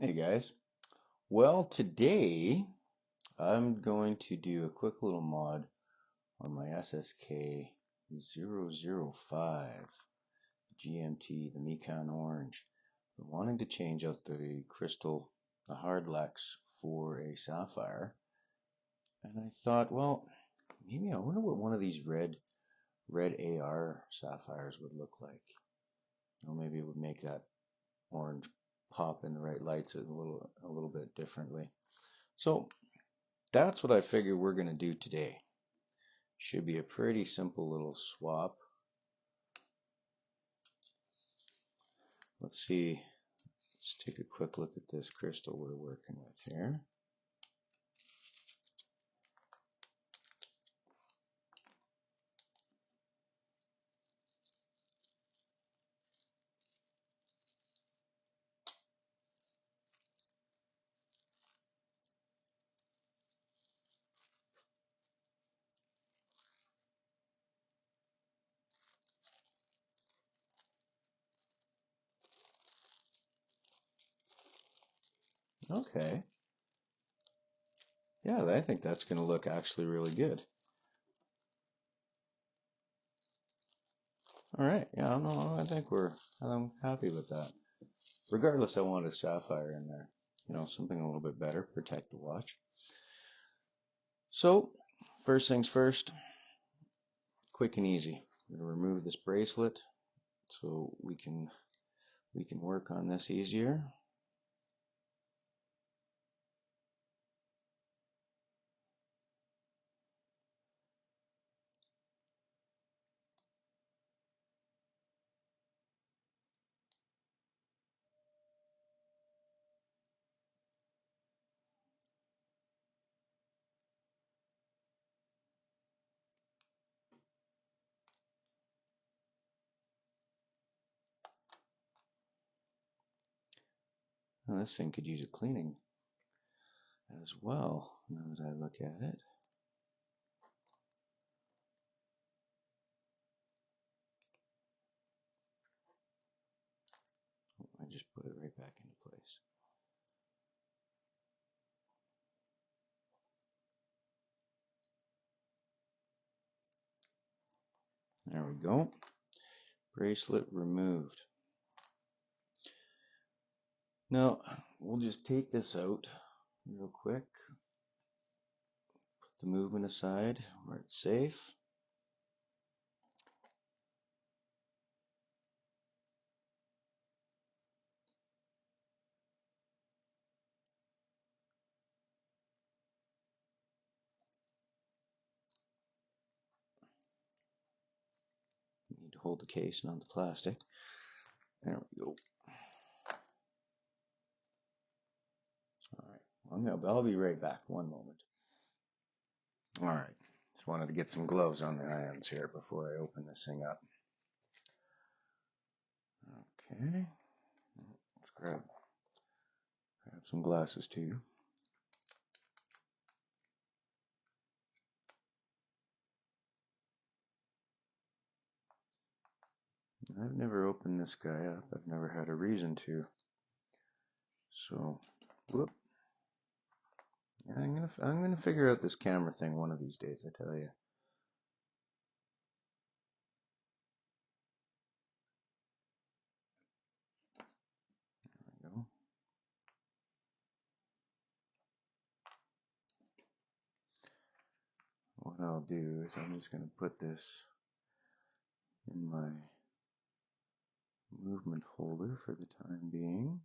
Hey guys. Well, today I'm going to do a quick little mod on my SSK005 GMT, the Mikan Orange. I'm wanting to change out the crystal, the Harlex, for a Sapphire. And I thought, well, maybe I wonder what one of these red AR sapphires would look like. Maybe it would make that orange pop in the right lights a little bit differently. So that's what I figure we're going to do today. Should be a pretty simple little swap. Let's see. Let's take a quick look at this crystal we're working with here. Okay. Yeah, I think that's going to look actually really good. All right. Yeah, no, I'm happy with that. Regardless, I want a sapphire in there. Something a little bit better, protect the watch. So, first things first, quick and easy. I'm going to remove this bracelet so we can work on this easier. Now this thing could use a cleaning as well, now that I look at it. I just put it right back into place. There we go. Bracelet removed. Now, we'll just take this out real quick. Put the movement aside where it's safe. You need to hold the case, not the plastic. There we go. Alright, I'll be right back. One moment. Alright, just wanted to get some gloves on the hands here before I open this thing up. Okay, let's grab some glasses too. I've never opened this guy up. I've never had a reason to. So, whoop. Yeah, I'm gonna figure out this camera thing one of these days, I tell you. There we go. What I'll do is I'm just gonna put this in my movement holder for the time being.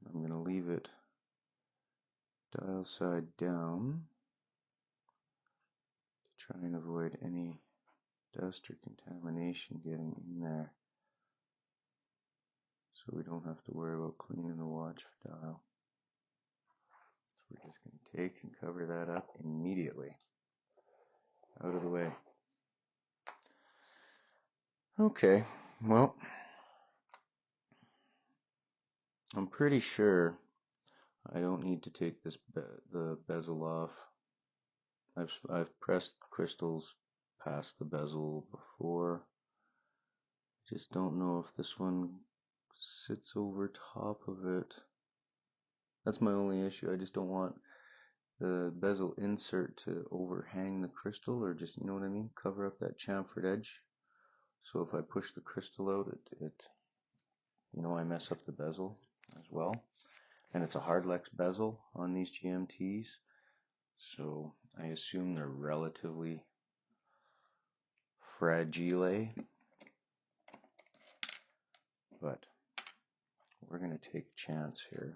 I'm gonna leave it dial side down to try and avoid any dust or contamination getting in there, so we don't have to worry about cleaning the watch dial. So we're just going to take and cover that up immediately. Out of the way. Okay, well, I'm pretty sure I don't need to take the bezel off. I've pressed crystals past the bezel before. Just don't know if this one sits over top of it. That's my only issue. I just don't want the bezel insert to overhang the crystal, or just, you know what I mean, cover up that chamfered edge. So if I push the crystal out, I mess up the bezel as well. And it's a Harlex bezel on these GMTs, so I assume they're relatively fragile. But we're going to take a chance here.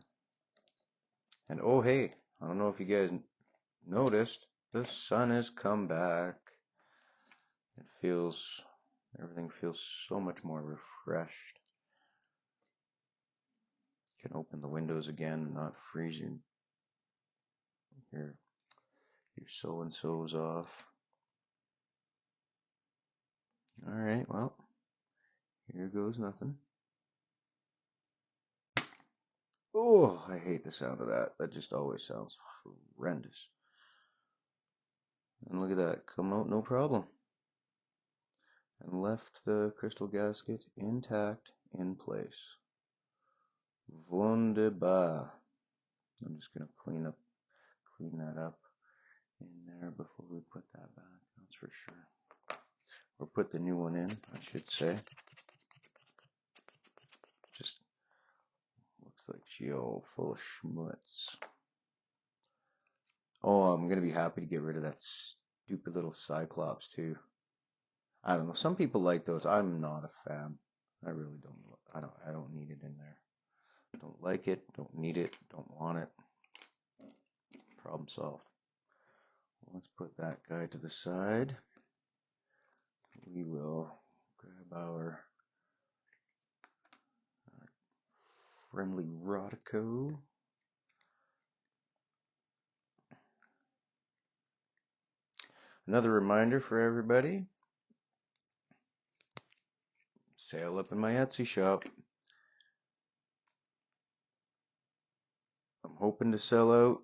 And oh hey, I don't know if you guys noticed, the sun has come back. Everything feels so much more refreshed. You can open the windows again and not freeze your so-and-so's off. Alright, well, here goes nothing. Oh, I hate the sound of that. That just always sounds horrendous. And look at that, come out no problem. And left the crystal gasket intact in place. Wunderbar. I'm just going to clean that up in there before we put that back, that's for sure. Or put the new one in, I should say. Just looks like she all full of schmutz. Oh, I'm going to be happy to get rid of that stupid little Cyclops too. I don't know, some people like those. I'm not a fan. I really don't. I don't need it in there. Don't like it, don't need it, don't want it. Problem solved. Let's put that guy to the side. We will grab our friendly Rodico. Another reminder for everybody. Sale up in my Etsy shop. I'm hoping to sell out.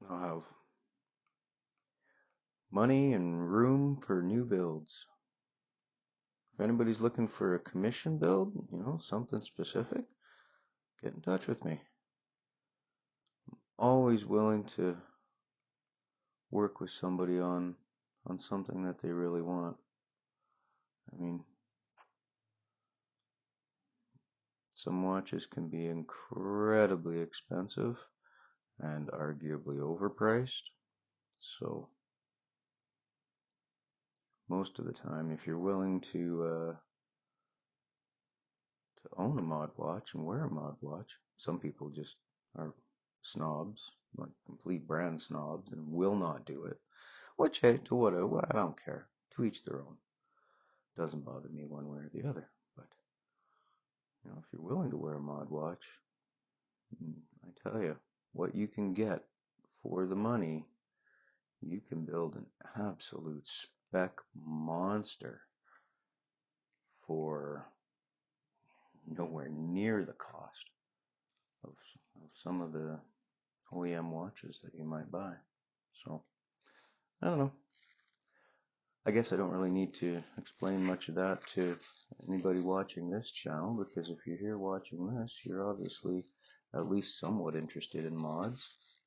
I'll have money and room for new builds. If anybody's looking for a commission build, something specific, get in touch with me. I'm always willing to work with somebody on something that they really want. I mean, some watches can be incredibly expensive and arguably overpriced. So most of the time, if you're willing to own a mod watch and wear a mod watch, some people just are snobs, like complete brand snobs, and will not do it. Which, hey, to what I don't care. To each their own. Doesn't bother me one way or the other. But if you're willing to wear a mod watch, I tell you, what you can get for the money, you can build an absolute spec monster for nowhere near the cost of some of the OEM watches that you might buy. So, I don't know. I guess I don't really need to explain much of that to anybody watching this channel, because if you're here watching this, you're obviously at least somewhat interested in mods.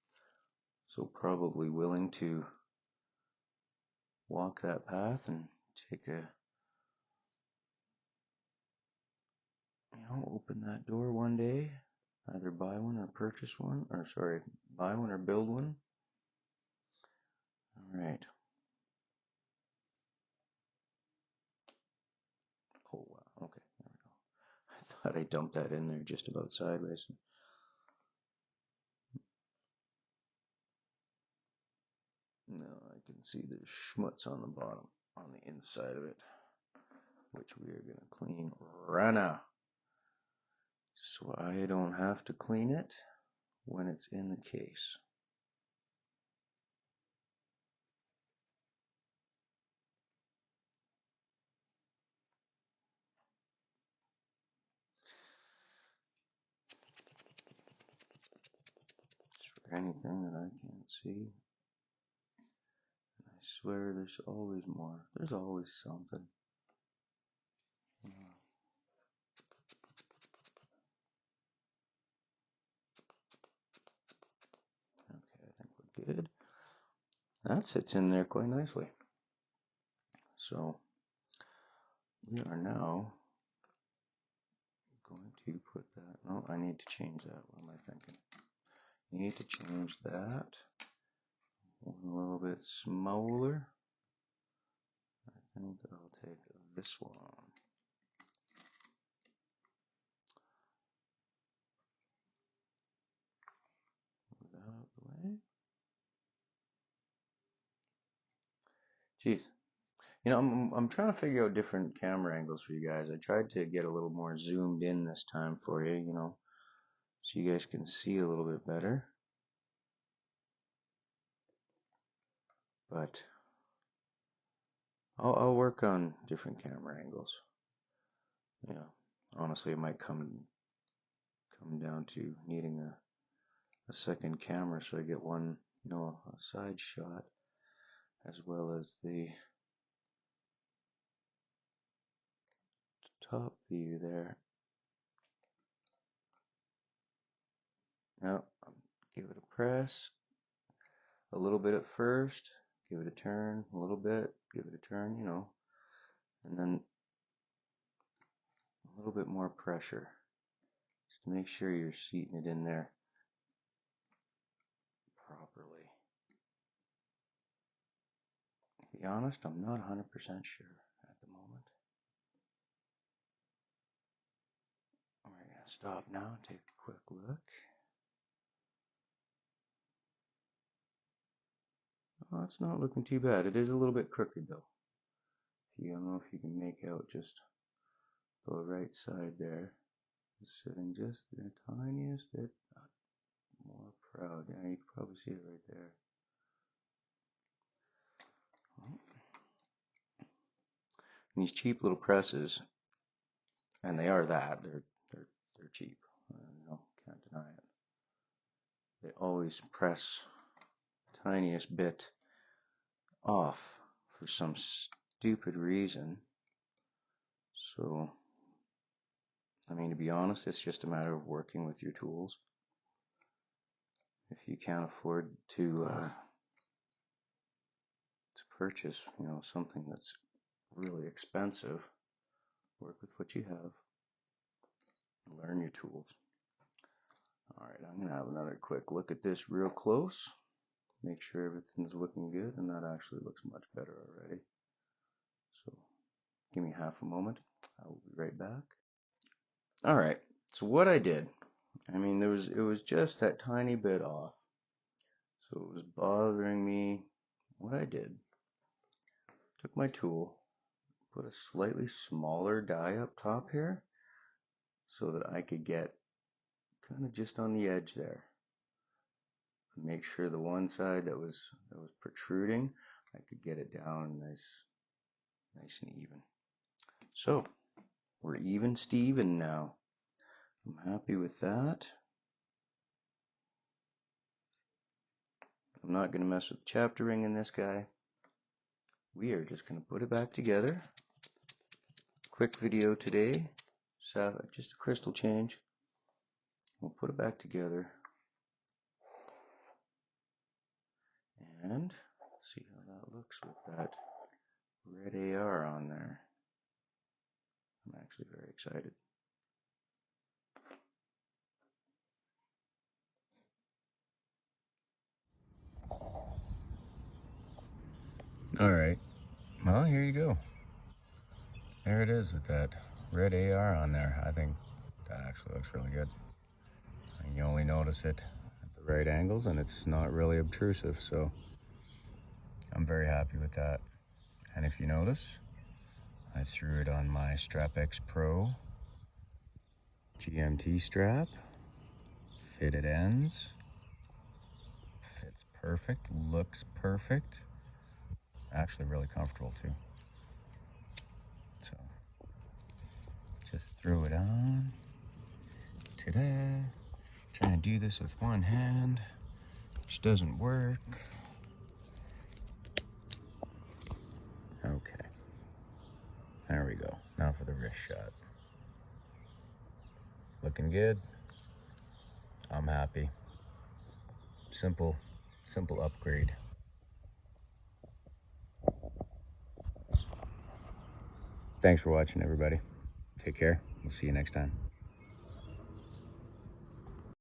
So probably willing to walk that path and take open that door one day, either buy one or purchase one, or sorry, buy one or build one. Alright. Oh wow, okay, there we go. I thought I dumped that in there just about sideways. No, I can see the schmutz on the bottom, on the inside of it, which we are going to clean right now. So I don't have to clean it when it's in the case. Just for anything that I can't see. I swear there's always more. There's always something. that sits in there quite nicely. So we are now going to put that, no, I need to change that. What am I thinking? Need to change that one a little bit smaller. I think I'll take this one. Move that out of the way. Jeez. You know, I'm trying to figure out different camera angles for you guys. I tried to get a little more zoomed in this time for you, you know, so you guys can see a little bit better. But I'll work on different camera angles. Yeah, honestly, it might come down to needing a second camera so I get one, you know, a side shot as well as the top view there. Now, give it a press, a little bit at first, give it a turn, a little bit, give it a turn, you know, and then a little bit more pressure, just to make sure you're seating it in there properly. To be honest, I'm not 100% sure at the moment. We're going to stop now and take a quick look. Oh, it's not looking too bad. It is a little bit crooked though. I don't know if you can make out just the right side there. It's sitting just the tiniest bit more proud. Yeah, you can probably see it right there. And these cheap little presses, and they are that, they're cheap. No, can't deny it. They always press the tiniest bit off for some stupid reason. So, I mean, to be honest, it's just a matter of working with your tools. If you can't afford to purchase, you know, something that's really expensive, work with what you have. Learn your tools. All right, I'm gonna have another quick look at this real close. Make sure everything's looking good, and that actually looks much better already. So, give me half a moment. I will be right back. All right. So what I did, I mean, it was just that tiny bit off. So it was bothering me. What I did, took my tool, put a slightly smaller die up top here so that I could get kind of just on the edge there. Make sure the one side that was protruding, I could get it down nice and even. So we're even Steven now. I'm happy with that. I'm not going to mess with the chapter ring in this guy. We are just going to put it back together. Quick video today, just a crystal change. We'll put it back together and see how that looks with that red AR on there. I'm actually very excited. All right, well, here you go. There it is with that red AR on there. I think that actually looks really good. And you only notice it at the right angles, and it's not really obtrusive, so I'm very happy with that. And if you notice, I threw it on my Strap X Pro GMT strap. Fitted ends. Fits perfect, looks perfect. Actually really comfortable too. So just threw it on. Ta-da! Trying to do this with one hand, which doesn't work. Okay. There we go. Now for the wrist shot. Looking good. I'm happy. Simple upgrade. Thanks for watching, everybody. Take care. We'll see you next time.